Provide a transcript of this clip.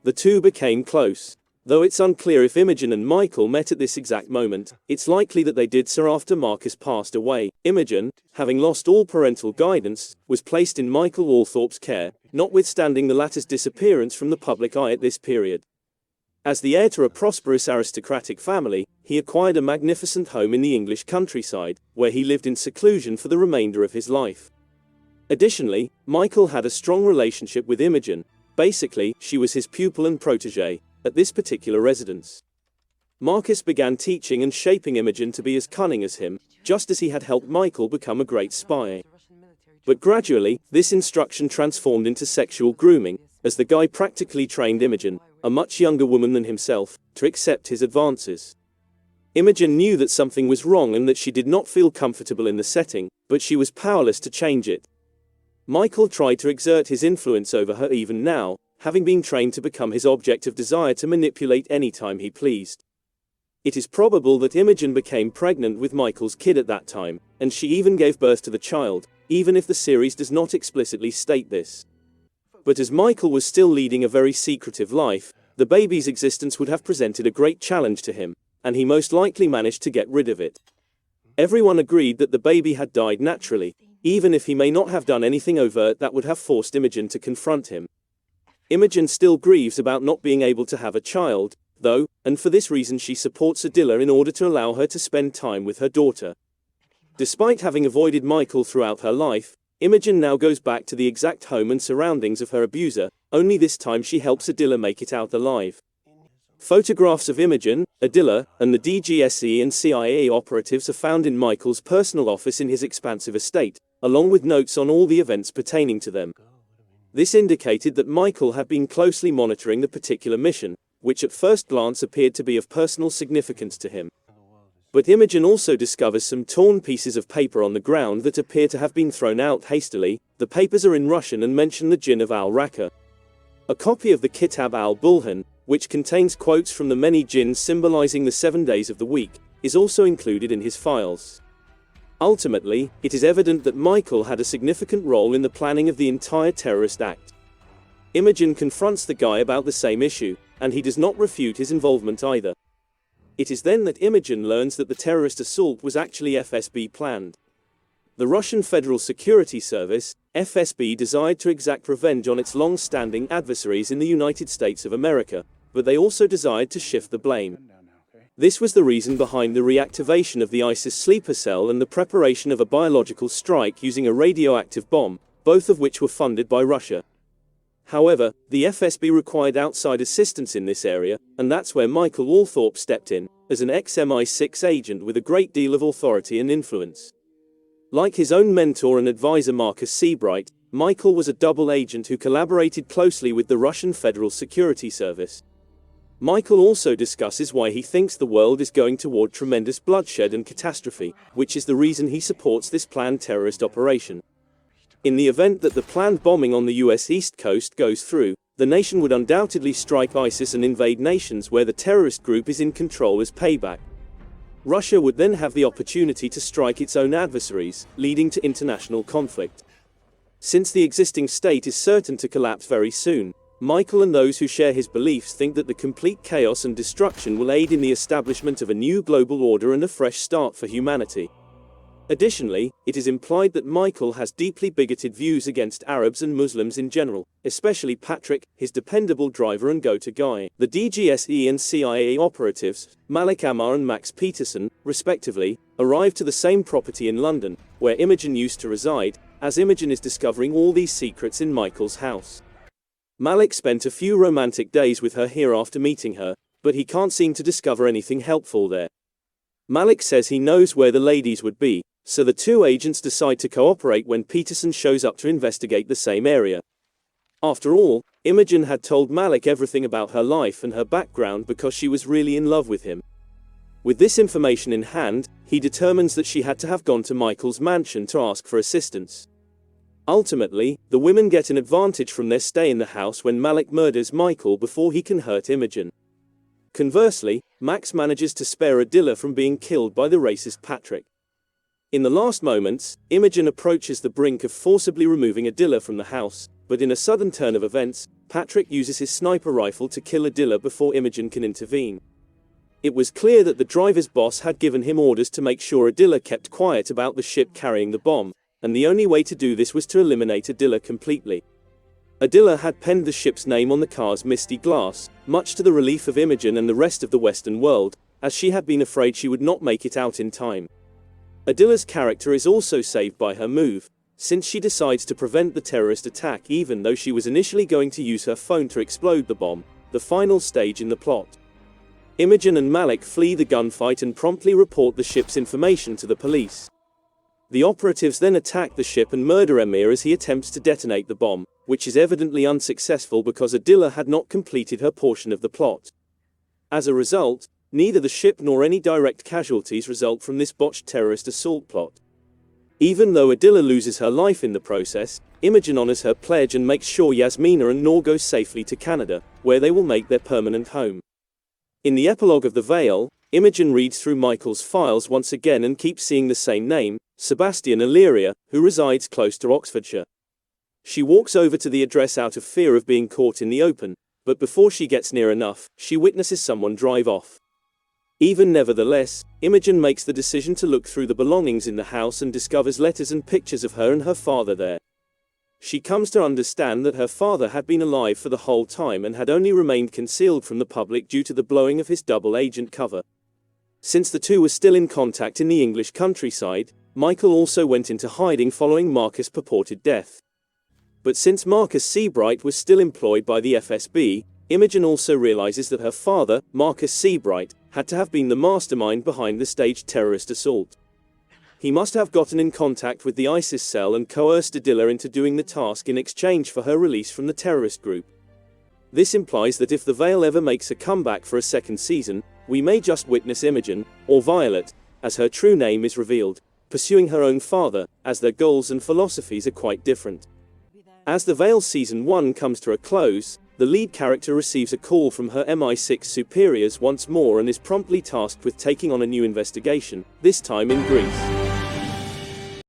The two became close. Though it's unclear if Imagin and Michael met at this exact moment, it's likely that they did so after Marcus passed away. Imagin, having lost all parental guidance, was placed in Michael Althorpe's care, notwithstanding the latter's disappearance from the public eye at this period. As the heir to a prosperous aristocratic family, he acquired a magnificent home in the English countryside, where he lived in seclusion for the remainder of his life. Additionally, Michael had a strong relationship with Imagin. Basically, she was his pupil and protege at this particular residence. Marcus began teaching and shaping Imagin to be as cunning as him, just as he had helped Michael become a great spy. But gradually, this instruction transformed into sexual grooming, as the guy practically trained Imagin, a much younger woman than himself, to accept his advances. Imagin knew that something was wrong and that she did not feel comfortable in the setting, but she was powerless to change it. Michael tried to exert his influence over her even now, having been trained to become his object of desire to manipulate any time he pleased. It is probable that Imagin became pregnant with Michael's kid at that time, and she even gave birth to the child, even if the series does not explicitly state this. But as Michael was still leading a very secretive life, the baby's existence would have presented a great challenge to him, and he most likely managed to get rid of it. Everyone agreed that the baby had died naturally, even if he may not have done anything overt that would have forced Imagin to confront him. Imagin still grieves about not being able to have a child, though, and for this reason she supports Adila in order to allow her to spend time with her daughter. Despite having avoided Michael throughout her life, Imagin now goes back to the exact home and surroundings of her abuser, only this time she helps Adila make it out alive. Photographs of Imagin, Adila, and the DGSE and CIA operatives are found in Michael's personal office in his expansive estate, along with notes on all the events pertaining to them. This indicated that Michael had been closely monitoring the particular mission, which at first glance appeared to be of personal significance to him. But Imagin also discovers some torn pieces of paper on the ground that appear to have been thrown out hastily. The papers are in Russian and mention the Jinn of al-Raqqa. A copy of the Kitab al-Bulhan, which contains quotes from the many jinns symbolizing the 7 days of the week, is also included in his files. Ultimately, it is evident that Michael had a significant role in the planning of the entire terrorist act. Imagin confronts the guy about the same issue, and he does not refute his involvement either. It is then that Imagin learns that the terrorist assault was actually FSB planned. The Russian Federal Security Service, FSB, desired to exact revenge on its long-standing adversaries in the United States of America, but they also desired to shift the blame. This was the reason behind the reactivation of the ISIS sleeper cell and the preparation of a biological strike using a radioactive bomb, both of which were funded by Russia. However, the FSB required outside assistance in this area, and that's where Michael Althorpe stepped in, as an ex-MI6 agent with a great deal of authority and influence. Like his own mentor and advisor Marcus Seabright, Michael was a double agent who collaborated closely with the Russian Federal Security Service. Michael also discusses why he thinks the world is going toward tremendous bloodshed and catastrophe, which is the reason he supports this planned terrorist operation. In the event that the planned bombing on the US East Coast goes through, the nation would undoubtedly strike ISIS and invade nations where the terrorist group is in control as payback. Russia would then have the opportunity to strike its own adversaries, leading to international conflict. Since the existing state is certain to collapse very soon, Michael and those who share his beliefs think that the complete chaos and destruction will aid in the establishment of a new global order and a fresh start for humanity. Additionally, it is implied that Michael has deeply bigoted views against Arabs and Muslims in general, especially Patrick, his dependable driver and go-to guy. The DGSE and CIA operatives, Malik Ammar and Max Peterson, respectively, arrive to the same property in London, where Imagin used to reside, as Imagin is discovering all these secrets in Michael's house. Malik spent a few romantic days with her here after meeting her, but he can't seem to discover anything helpful there. Malik says he knows where the ladies would be, so the two agents decide to cooperate when Peterson shows up to investigate the same area. After all, Imagin had told Malik everything about her life and her background because she was really in love with him. With this information in hand, he determines that she had to have gone to Michael's mansion to ask for assistance. Ultimately, the women get an advantage from their stay in the house when Malik murders Michael before he can hurt Imagin. Conversely, Max manages to spare Adila from being killed by the racist Patrick. In the last moments, Imagin approaches the brink of forcibly removing Adila from the house, but in a sudden turn of events, Patrick uses his sniper rifle to kill Adila before Imagin can intervene. It was clear that the driver's boss had given him orders to make sure Adila kept quiet about the ship carrying the bomb, and the only way to do this was to eliminate Adila completely. Adila had penned the ship's name on the car's misty glass, much to the relief of Imagin and the rest of the Western world, as she had been afraid she would not make it out in time. Adila's character is also saved by her move, since she decides to prevent the terrorist attack even though she was initially going to use her phone to explode the bomb, the final stage in the plot. Imagin and Malik flee the gunfight and promptly report the ship's information to the police. The operatives then attack the ship and murder Emir as he attempts to detonate the bomb, which is evidently unsuccessful because Adila had not completed her portion of the plot. As a result, neither the ship nor any direct casualties result from this botched terrorist assault plot. Even though Adila loses her life in the process, Imagin honors her pledge and makes sure Yasmina and Noor go safely to Canada, where they will make their permanent home. In the epilogue of The Veil, Imagin reads through Michael's files once again and keeps seeing the same name, Sebastian Illyria, who resides close to Oxfordshire. She walks over to the address out of fear of being caught in the open, but before she gets near enough, she witnesses someone drive off. Even nevertheless, Imagin makes the decision to look through the belongings in the house and discovers letters and pictures of her and her father there. She comes to understand that her father had been alive for the whole time and had only remained concealed from the public due to the blowing of his double agent cover. Since the two were still in contact in the English countryside, Michael also went into hiding following Marcus' purported death. But since Marcus Seabright was still employed by the FSB, Imagin also realizes that her father, Marcus Seabright, had to have been the mastermind behind the staged terrorist assault. He must have gotten in contact with the ISIS cell and coerced Adila into doing the task in exchange for her release from the terrorist group. This implies that if The Veil ever makes a comeback for a second season, we may just witness Imagin, or Violet, as her true name is revealed, pursuing her own father, as their goals and philosophies are quite different. As The Veil Season 1 comes to a close, the lead character receives a call from her MI6 superiors once more and is promptly tasked with taking on a new investigation, this time in Greece.